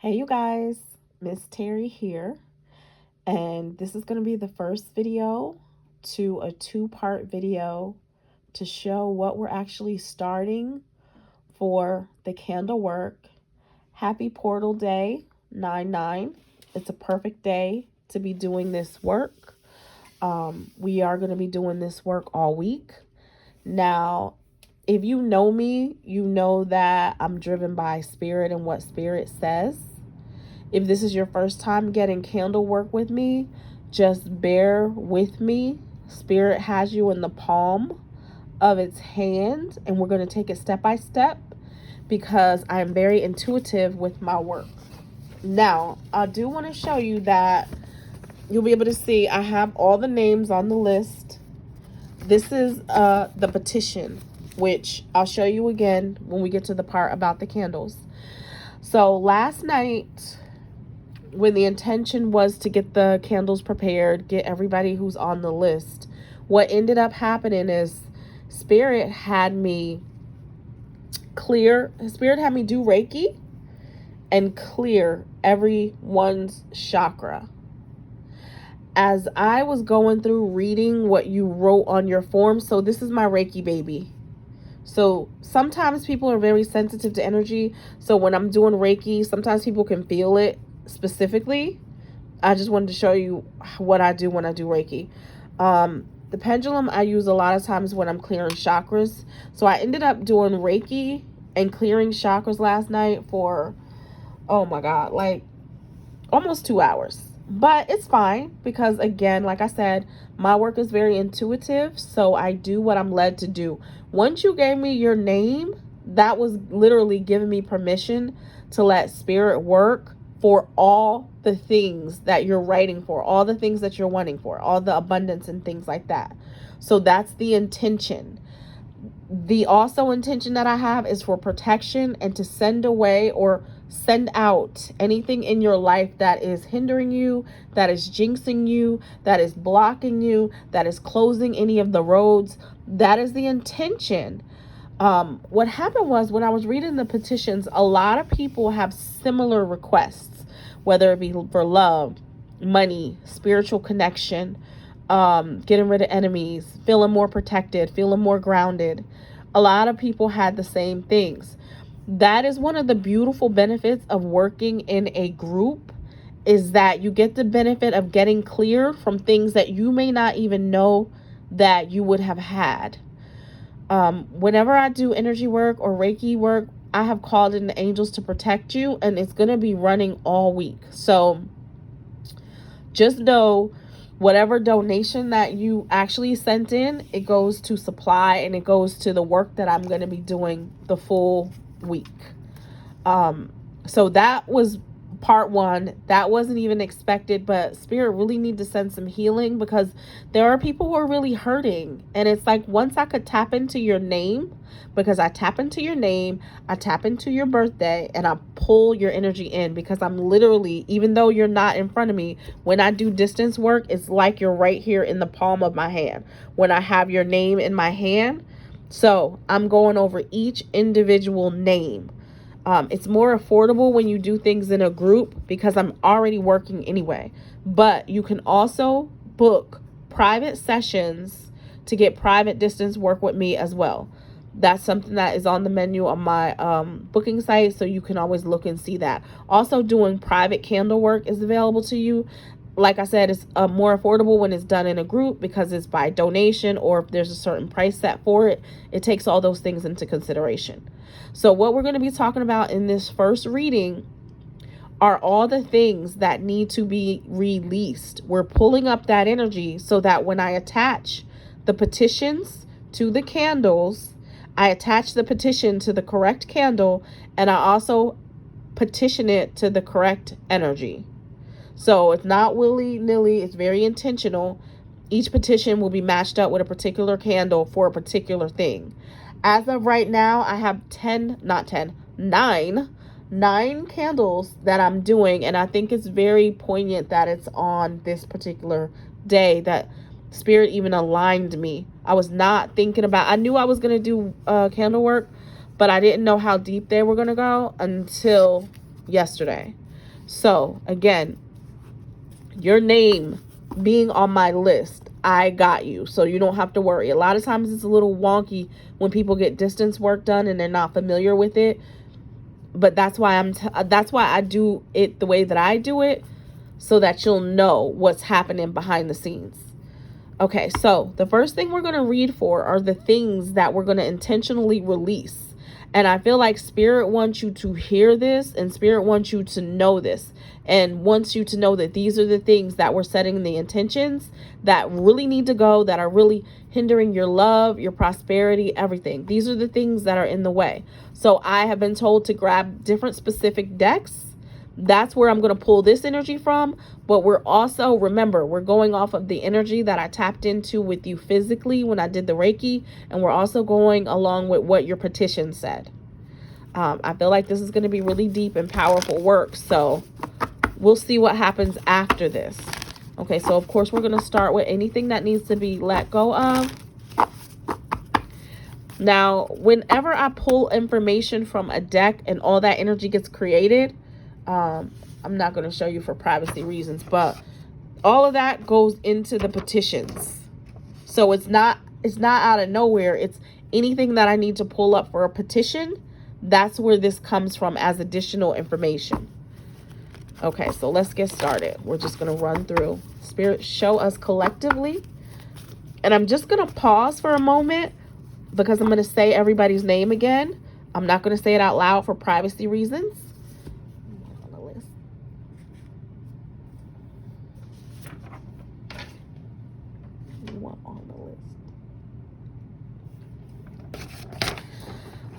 Hey you guys, Miss Terry here, and this is going to be the first video to a two-part video to show what we're actually starting for the candle work. Happy Portal Day 9/9. It's a perfect day to be doing this work. We are going to be doing this work all week. Now, if you know me, you know that I'm driven by spirit and what spirit says. If this is your first time getting candle work with me, just bear with me. Spirit has you in the palm of its hand, and we're going to take it step by step because I am very intuitive with my work. Now, I do want to show you that you'll be able to see I have all the names on the list. This is the petition, which I'll show you again when we get to the part about the candles. So last night, when the intention was to get the candles prepared, get everybody who's on the list, what ended up happening is Spirit had me do Reiki and clear everyone's chakra. As I was going through reading what you wrote on your form, so this is my Reiki baby. So sometimes people are very sensitive to energy. So when I'm doing Reiki, sometimes people can feel it specifically. I just wanted to show you what I do when I do Reiki. The pendulum I use a lot of times when I'm clearing chakras. So I ended up doing Reiki and clearing chakras last night for, oh my God, like almost 2 hours. But it's fine because, again, like I said, my work is very intuitive. So I do what I'm led to do. Once you gave me your name, that was literally giving me permission to let spirit work for all the things that you're writing for, all the things that you're wanting for, all the abundance and things like that. So that's the intention. The also intention that I have is for protection and to send away or send out anything in your life that is hindering you, that is jinxing you, that is blocking you, that is closing any of the roads. That is the intention. What happened was when I was reading the petitions, a lot of people have similar requests, whether it be for love, money, spiritual connection, getting rid of enemies, feeling more protected, feeling more grounded. A lot of people had the same things. That is one of the beautiful benefits of working in a group, is that you get the benefit of getting cleared from things that you may not even know that you would have had. Whenever I do energy work or Reiki work, I have called in the angels to protect you, and it's going to be running all week. So just know whatever donation that you actually sent in, it goes to supply and it goes to the work that I'm going to be doing the full week. So that was part one. That wasn't even expected, but spirit really need to send some healing because there are people who are really hurting. And it's like, once I could tap into your name, because I tap into your name, I tap into your birthday, and I pull your energy in, because I'm literally, even though you're not in front of me, when I do distance work, it's like you're right here in the palm of my hand when I have your name in my hand. So I'm going over each individual name. It's more affordable when you do things in a group because I'm already working anyway. But you can also book private sessions to get private distance work with me as well. That's something that is on the menu on my booking site, so you can always look and see that. Also, doing private candle work is available to you. Like I said, it's more affordable when it's done in a group because it's by donation, or if there's a certain price set for it. It takes all those things into consideration. So what we're going to be talking about in this first reading are all the things that need to be released. We're pulling up that energy so that when I attach the petitions to the candles, I attach the petition to the correct candle, and I also petition it to the correct energy. So it's not willy-nilly, it's very intentional. Each petition will be matched up with a particular candle for a particular thing. As of right now, I have 9 candles that I'm doing, and I think it's very poignant that it's on this particular day that spirit even aligned me. I was not thinking about, I knew I was going to do candle work, but I didn't know how deep they were going to go until yesterday. So again, your name being on my list, I got you. So you don't have to worry. A lot of times it's a little wonky when people get distance work done and they're not familiar with it. But that's why that's why I do it the way that I do it, so that you'll know what's happening behind the scenes. Okay, so the first thing we're going to read for are the things that we're going to intentionally release. And I feel like Spirit wants you to hear this, and Spirit wants you to know this, and wants you to know that these are the things that we're setting the intentions that really need to go, that are really hindering your love, your prosperity, everything. These are the things that are in the way. So I have been told to grab different specific decks. That's where I'm going to pull this energy from. But we're also, remember, we're going off of the energy that I tapped into with you physically when I did the Reiki. And we're also going along with what your petition said. I feel like this is going to be really deep and powerful work. So we'll see what happens after this. Okay, so of course we're going to start with anything that needs to be let go of. Now, whenever I pull information from a deck and all that energy gets created, I'm not going to show you for privacy reasons, but all of that goes into the petitions. So it's not out of nowhere. It's anything that I need to pull up for a petition. That's where this comes from as additional information. Okay, so let's get started. We're just going to run through. Spirit, show us collectively. And I'm just going to pause for a moment because I'm going to say everybody's name again. I'm not going to say it out loud for privacy reasons.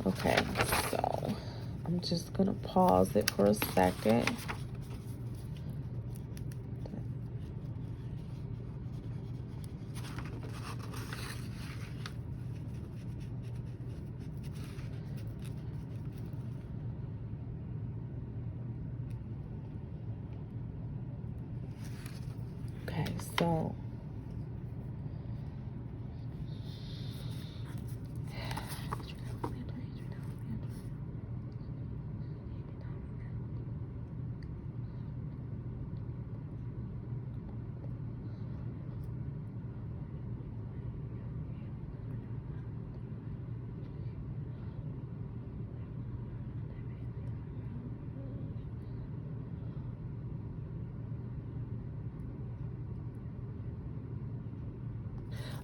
Okay, so I'm just going to pause it for a second. Okay, so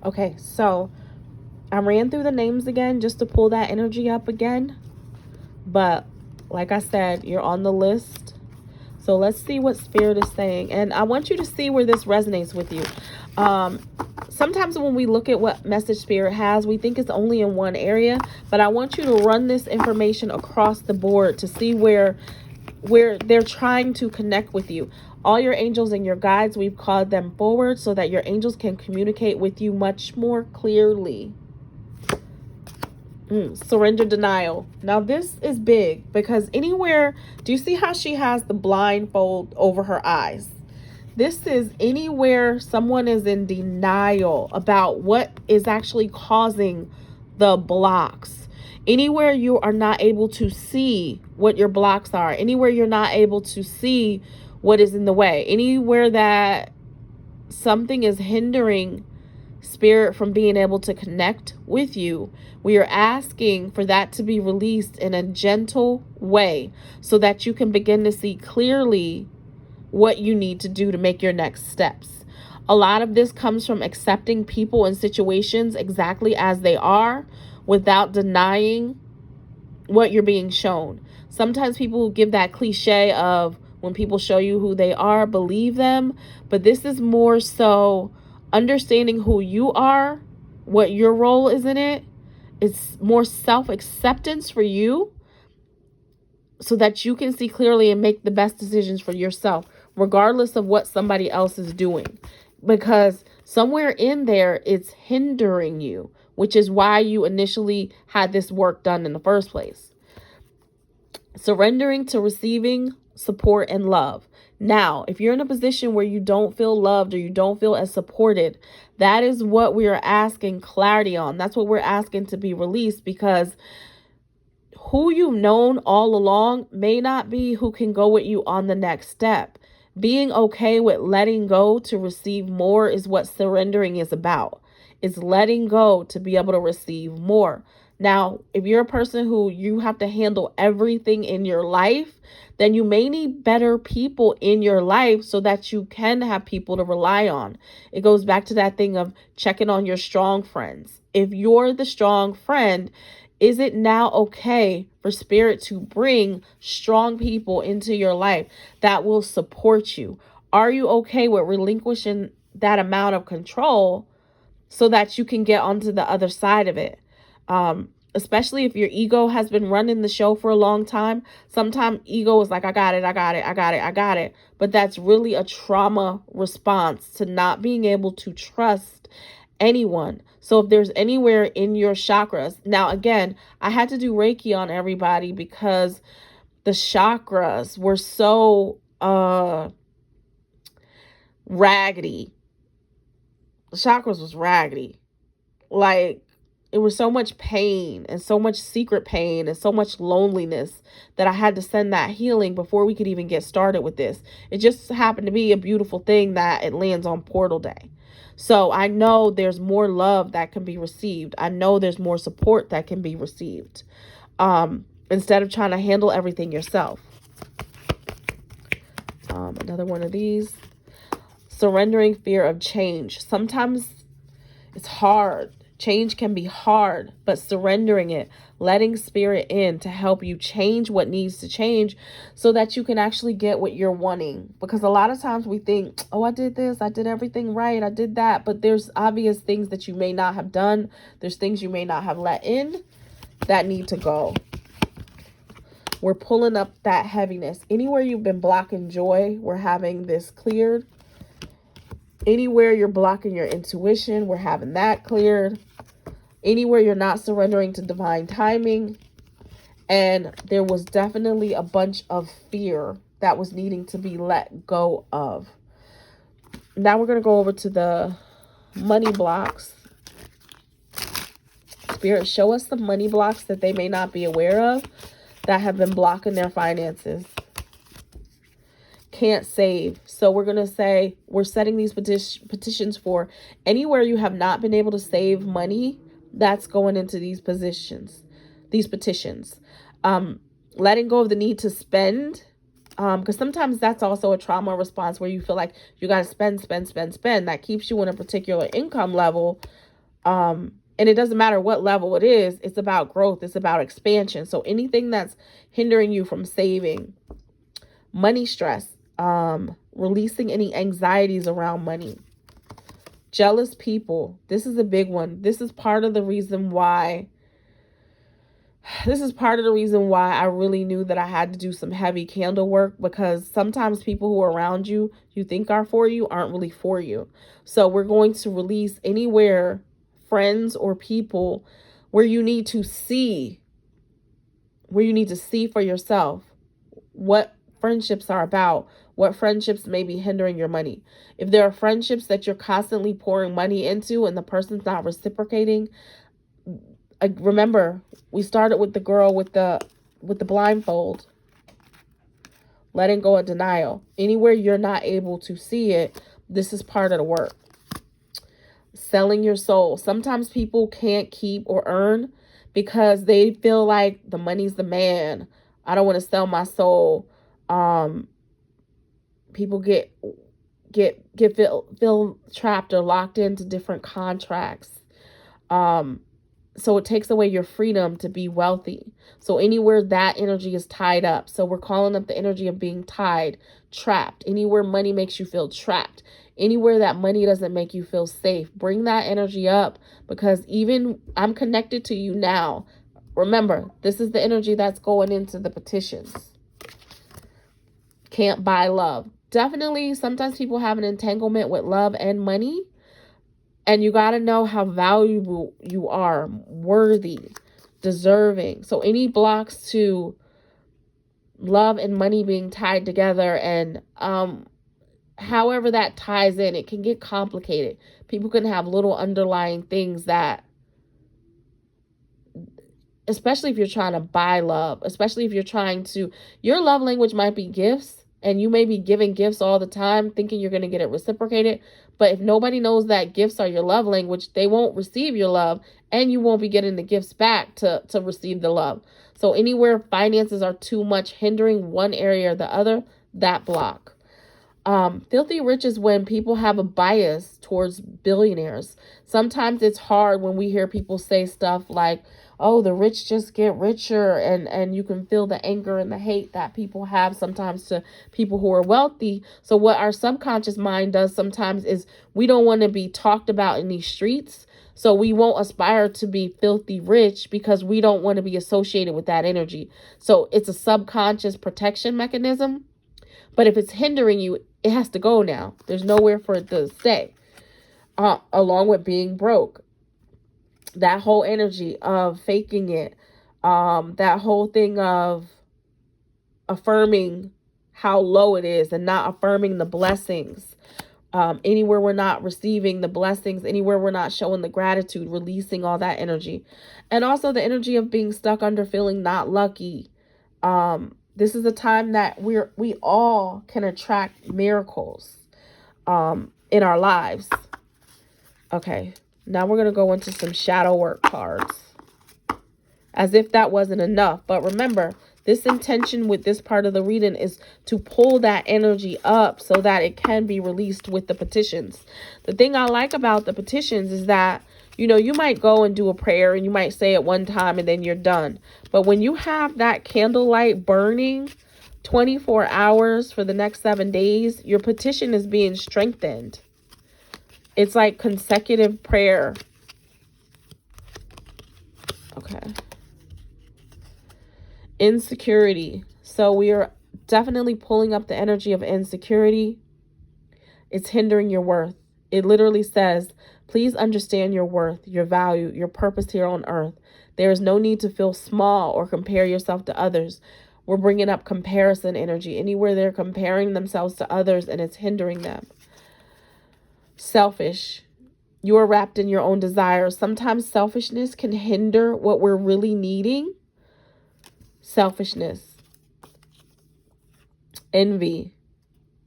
okay, so I ran through the names again just to pull that energy up again. But like I said, you're on the list. So let's see what Spirit is saying. And I want you to see where this resonates with you. Sometimes when we look at what message Spirit has, we think it's only in one area. But I want you to run this information across the board to see where they're trying to connect with you. All your angels and your guides, we've called them forward so that your angels can communicate with you much more clearly. Surrender, denial. Now this is big because anywhere, do you see how she has the blindfold over her eyes? This is anywhere someone is in denial about what is actually causing the blocks. Anywhere you are not able to see what your blocks are. Anywhere you're not able to see what is in the way. Anywhere that something is hindering Spirit from being able to connect with you, we are asking for that to be released in a gentle way so that you can begin to see clearly what you need to do to make your next steps. A lot of this comes from accepting people and situations exactly as they are without denying what you're being shown. Sometimes people give that cliche of when people show you who they are, believe them. But this is more so understanding who you are, what your role is in it. It's more self-acceptance for you so that you can see clearly and make the best decisions for yourself, regardless of what somebody else is doing. Because somewhere in there, it's hindering you, which is why you initially had this work done in the first place. Surrendering to receiving support and love. Now, if you're in a position where you don't feel loved or you don't feel as supported, that is what we are asking clarity on. That's what we're asking to be released, because Who you've known all along may not be who can go with you on the next step. Being okay with letting go to receive more is what surrendering is about. It's letting go to be able to receive more. Now, if you're a person who you have to handle everything in your life, then you may need better people in your life so that you can have people to rely on. It goes back to that thing of checking on your strong friends. If you're the strong friend, is it now okay for spirit to bring strong people into your life that will support you? Are you okay with relinquishing that amount of control so that you can get onto the other side of it? Especially if your ego has been running the show for a long time. Sometimes ego is like, I got it. But that's really a trauma response to not being able to trust anyone. So if there's anywhere in your chakras, now again, I had to do Reiki on everybody because the chakras were so raggedy. The chakras was raggedy. Like, it was so much pain and so much secret pain and so much loneliness that I had to send that healing before we could even get started with this. It just happened to be a beautiful thing that it lands on Portal Day. So I know there's more love that can be received. I know there's more support that can be received. Instead of trying to handle everything yourself. Another one of these. Surrendering fear of change. Sometimes it's hard. Change can be hard, but surrendering it, letting spirit in to help you change what needs to change so that you can actually get what you're wanting. Because a lot of times we think, oh, I did this, I did everything right, I did that. But there's obvious things that you may not have done. There's things you may not have let in that need to go. We're pulling up that heaviness. Anywhere you've been blocking joy, we're having this cleared. Anywhere you're blocking your intuition, we're having that cleared. Anywhere you're not surrendering to divine timing. And there was definitely a bunch of fear that was needing to be let go of. Now we're going to go over to the money blocks. Spirit, show us the money blocks that they may not be aware of that have been blocking their finances. Can't save. So we're going to say we're setting these petitions for anywhere you have not been able to save money. That's going into these petitions. Letting go of the need to spend. Because sometimes that's also a trauma response where you feel like you got to spend. That keeps you in a particular income level. And it doesn't matter what level it is. It's about growth. It's about expansion. So anything that's hindering you from saving. Money stress. Releasing any anxieties around money. Jealous people. This is a big one. This is part of the reason why I really knew that I had to do some heavy candle work, because sometimes people who are around you, you think are for you, aren't really for you. So we're going to release anywhere, friends or people, where you need to see for yourself what friendships are about, what friendships may be hindering your money. If there are friendships that you're constantly pouring money into and the person's not reciprocating, remember, we started with the girl with the blindfold. Letting go of denial. Anywhere you're not able to see it, this is part of the work. Selling your soul. Sometimes people can't keep or earn because they feel like the money's the man. I don't want to sell my soul. People feel trapped or locked into different contracts. So it takes away your freedom to be wealthy. So anywhere that energy is tied up. So we're calling up the energy of being tied, trapped. Anywhere money makes you feel trapped. Anywhere that money doesn't make you feel safe. Bring that energy up, because even I'm connected to you now. Remember, this is the energy that's going into the petitions. Can't buy love. Definitely, sometimes people have an entanglement with love and money. And you got to know how valuable you are, worthy, deserving. So any blocks to love and money being tied together, and however that ties in, it can get complicated. People can have little underlying things that especially if you're trying to buy love, especially if you're trying to, your love language might be gifts, and you may be giving gifts all the time thinking you're going to get it reciprocated. But if nobody knows that gifts are your love language, they won't receive your love, and you won't be getting the gifts back to receive the love. So anywhere finances are too much hindering one area or the other, that block. Filthy rich is when people have a bias towards billionaires. Sometimes it's hard when we hear people say stuff like, oh, the rich just get richer, and you can feel the anger and the hate that people have sometimes to people who are wealthy. So what our subconscious mind does sometimes is we don't want to be talked about in these streets. So we won't aspire to be filthy rich because we don't want to be associated with that energy. So it's a subconscious protection mechanism. But if it's hindering you, it has to go now. There's nowhere for it to stay. Along with being broke. That whole energy of faking it. That whole thing of affirming how low it is and not affirming the blessings. Anywhere we're not receiving the blessings, anywhere we're not showing the gratitude, releasing all that energy. And also the energy of being stuck under feeling not lucky. This is a time that we all can attract miracles in our lives. Okay, now we're going to go into some shadow work cards. As if that wasn't enough. But remember, this intention with this part of the reading is to pull that energy up so that it can be released with the petitions. The thing I like about the petitions is that, you know, you might go and do a prayer and you might say it one time and then you're done. But when you have that candlelight burning 24 hours for the next 7 days, your petition is being strengthened. It's like consecutive prayer. Okay. Insecurity. So we are definitely pulling up the energy of insecurity. It's hindering your worth. It literally says, please understand your worth, your value, your purpose here on earth. There is no need to feel small or compare yourself to others. We're bringing up comparison energy. Anywhere they're comparing themselves to others and it's hindering them. Selfish. You are wrapped in your own desires. Sometimes selfishness can hinder what we're really needing. Selfishness. Envy.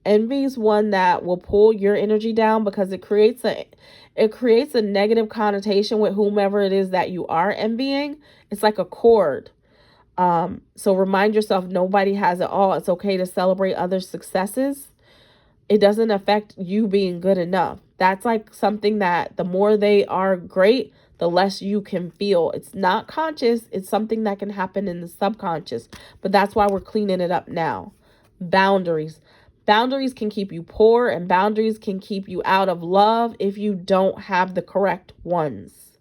Envy is one that will pull your energy down because it creates a negative connotation with whomever it is that you are envying. It's like a cord. So remind yourself nobody has it all. It's okay to celebrate others' successes. It doesn't affect you being good enough. That's like something that the more they are great, the less you can feel. It's not conscious. It's something that can happen in the subconscious. But that's why we're cleaning it up now. Boundaries. Boundaries can keep you poor, and boundaries can keep you out of love if you don't have the correct ones.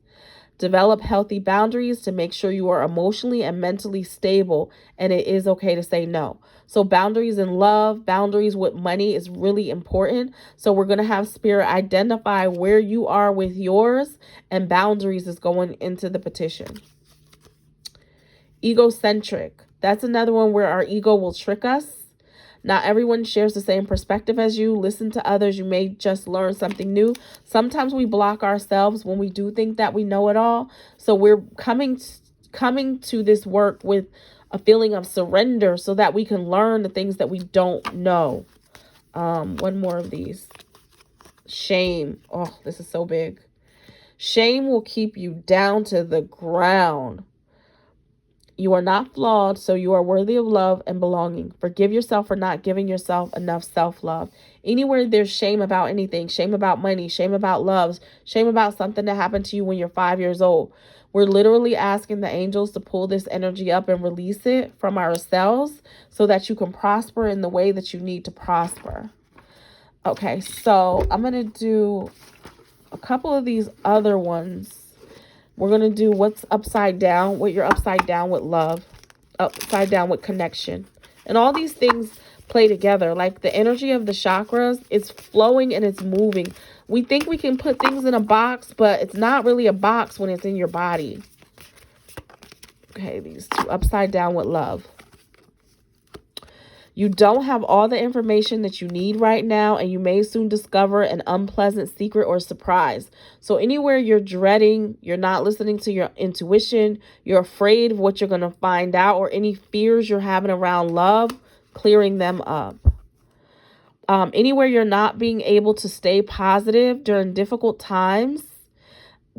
Develop healthy boundaries to make sure you are emotionally and mentally stable, and it is okay to say no. So boundaries in love, boundaries with money is really important. So we're going to have Spirit identify where you are with yours, and boundaries is going into the petition. Egocentric. That's another one where our ego will trick us. Not everyone shares the same perspective as you. Listen to others. You may just learn something new. Sometimes we block ourselves when we do think that we know it all. So we're coming to this work with a feeling of surrender so that we can learn the things that we don't know. One more of these. Shame. Oh, this is so big. Shame will keep you down to the ground. You are not flawed, so you are worthy of love and belonging. Forgive yourself for not giving yourself enough self-love. Anywhere there's shame about anything, shame about money, shame about love, shame about something that happened to you when you're 5 years old, we're literally asking the angels to pull this energy up and release it from ourselves so that you can prosper in the way that you need to prosper. Okay, so I'm going to do a couple of these other ones. We're going to do what's upside down, what you're upside down with love, upside down with connection. And all these things play together. Like the energy of the chakras, it's flowing and it's moving. We think we can put things in a box, but it's not really a box when it's in your body. Okay, these two, upside down with love. You don't have all the information that you need right now, and you may soon discover an unpleasant secret or surprise. So anywhere you're dreading, you're not listening to your intuition, you're afraid of what you're going to find out, or any fears you're having around love, clearing them up. Anywhere you're not being able to stay positive during difficult times,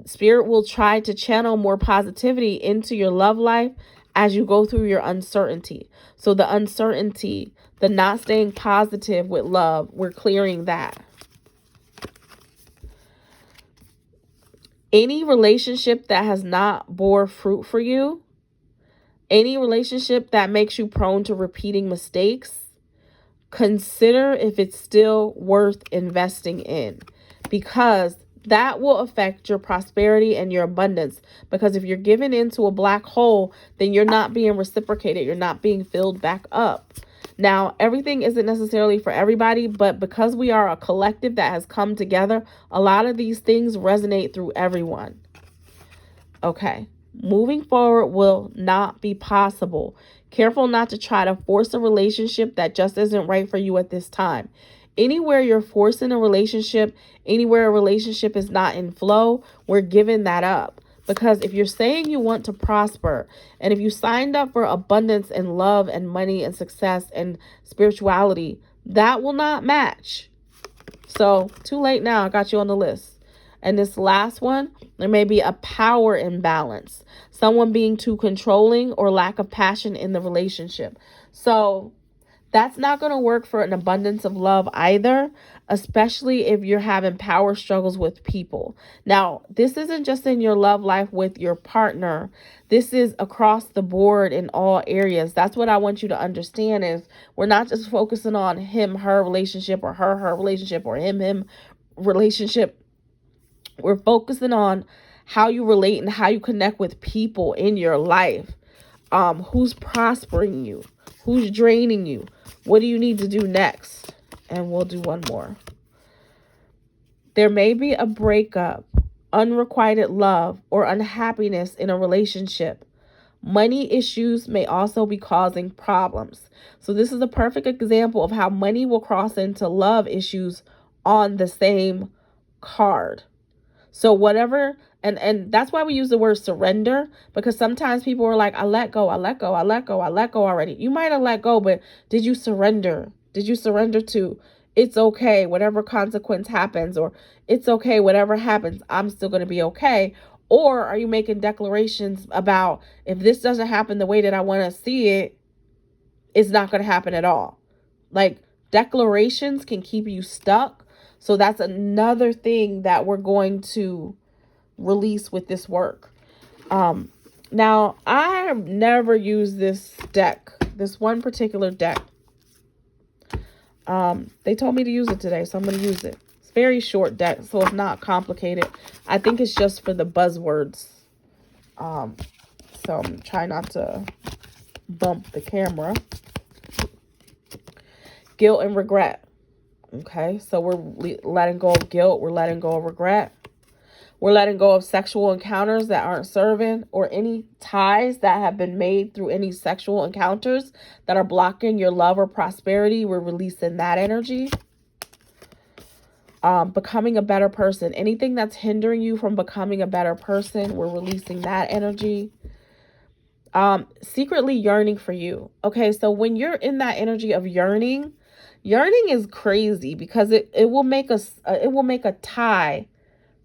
Spirit will try to channel more positivity into your love life as you go through your uncertainty. So the uncertainty, the not staying positive with love, we're clearing that. Any relationship that has not bore fruit for you, any relationship that makes you prone to repeating mistakes, consider if it's still worth investing in, because that will affect your prosperity and your abundance. Because if you're given into a black hole, then you're not being reciprocated. You're not being filled back up. Now, everything isn't necessarily for everybody, but because we are a collective that has come together, a lot of these things resonate through everyone. Okay. Moving forward will not be possible. Careful not to try to force a relationship that just isn't right for you at this time. Anywhere you're forcing a relationship, anywhere a relationship is not in flow, we're giving that up. Because if you're saying you want to prosper, and if you signed up for abundance and love and money and success and spirituality, that will not match. So, too late now. I got you on the list. And this last one, there may be a power imbalance. Someone being too controlling or lack of passion in the relationship. So that's not going to work for an abundance of love either, especially if you're having power struggles with people. Now, this isn't just in your love life with your partner. This is across the board in all areas. That's what I want you to understand, is we're not just focusing on him-her relationship, or her-her relationship, or him-him relationship. We're focusing on how you relate and how you connect with people in your life. Who's prospering you? Who's draining you? What do you need to do next? And we'll do one more. There may be a breakup, unrequited love, or unhappiness in a relationship. Money issues may also be causing problems. So this is a perfect example of how money will cross into love issues on the same card. So whatever, and that's why we use the word surrender, because sometimes people are like, I let go already. You might have let go, but did you surrender? Did you surrender to, it's okay, whatever consequence happens, or it's okay, whatever happens, I'm still going to be okay? Or are you making declarations about, if this doesn't happen the way that I want to see it, it's not going to happen at all? Like, declarations can keep you stuck. So that's another thing that we're going to release with this work. Now, I have never used this deck, this one particular deck. They told me to use it today, so I'm going to use it. It's a very short deck, so it's not complicated. I think it's just for the buzzwords. So I'm trying not to bump the camera. Guilt and regret. Okay, so we're letting go of guilt. We're letting go of regret. We're letting go of sexual encounters that aren't serving, or any ties that have been made through any sexual encounters that are blocking your love or prosperity. We're releasing that energy. Becoming a better person. Anything that's hindering you from becoming a better person, we're releasing that energy. Secretly yearning for you. Okay, so when you're in that energy of yearning is crazy, because it will make a tie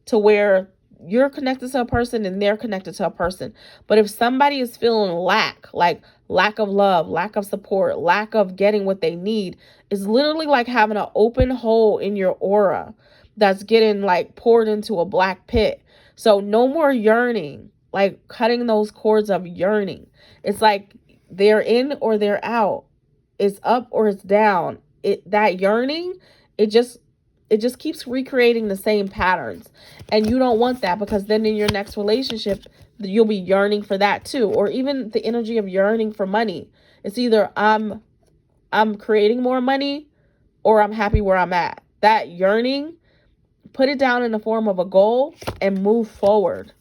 to where you're connected to a person and they're connected to a person. But if somebody is feeling lack of love, lack of support, lack of getting what they need, it's literally like having an open hole in your aura that's getting like poured into a black pit. So no more yearning, like cutting those cords of yearning. It's like they're in or they're out. It's up or it's down. That yearning, it just keeps recreating the same patterns. And you don't want that, because then in your next relationship, you'll be yearning for that too. Or even the energy of yearning for money. It's either I'm creating more money, or I'm happy where I'm at. That yearning, put it down in the form of a goal and move forward.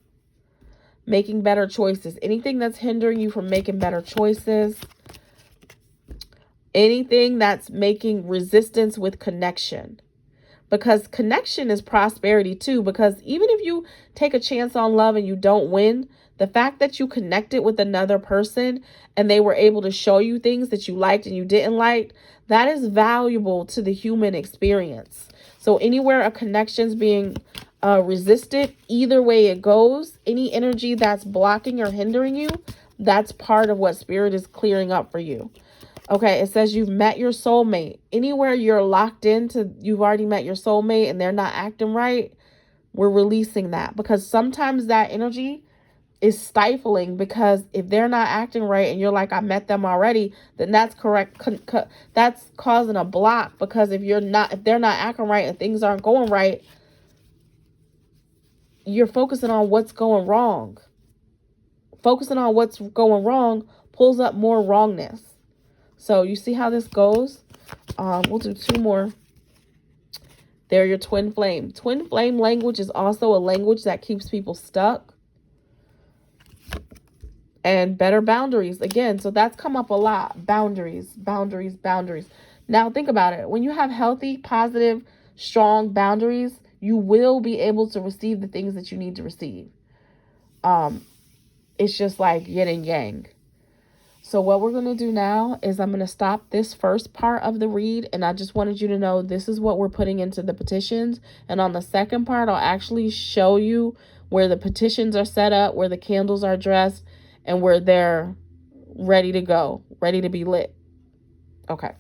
Making better choices. Anything that's hindering you from making better choices. anything that's making resistance with connection. Because connection is prosperity too. Because even if you take a chance on love and you don't win, the fact that you connected with another person and they were able to show you things that you liked and you didn't like, that is valuable to the human experience. So anywhere a connection's being resisted, either way it goes, any energy that's blocking or hindering you, that's part of what spirit is clearing up for you. Okay, it says you've met your soulmate. Anywhere you're locked into, you've already met your soulmate and they're not acting right, we're releasing that. Because sometimes that energy is stifling, because if they're not acting right and you're like, I met them already, then that's correct. That's causing a block. Because if they're not acting right and things aren't going right, you're focusing on what's going wrong. Focusing on what's going wrong pulls up more wrongness. So you see how this goes? We'll do 2 more. They're your twin flame. Twin flame language is also a language that keeps people stuck. And better boundaries. Again, so that's come up a lot. Boundaries, boundaries, boundaries. Now think about it. When you have healthy, positive, strong boundaries, you will be able to receive the things that you need to receive. It's just like yin and yang. So what we're going to do now is I'm going to stop this first part of the read. And I just wanted you to know this is what we're putting into the petitions. And on the second part, I'll actually show you where the petitions are set up, where the candles are dressed, and where they're ready to go, ready to be lit. Okay.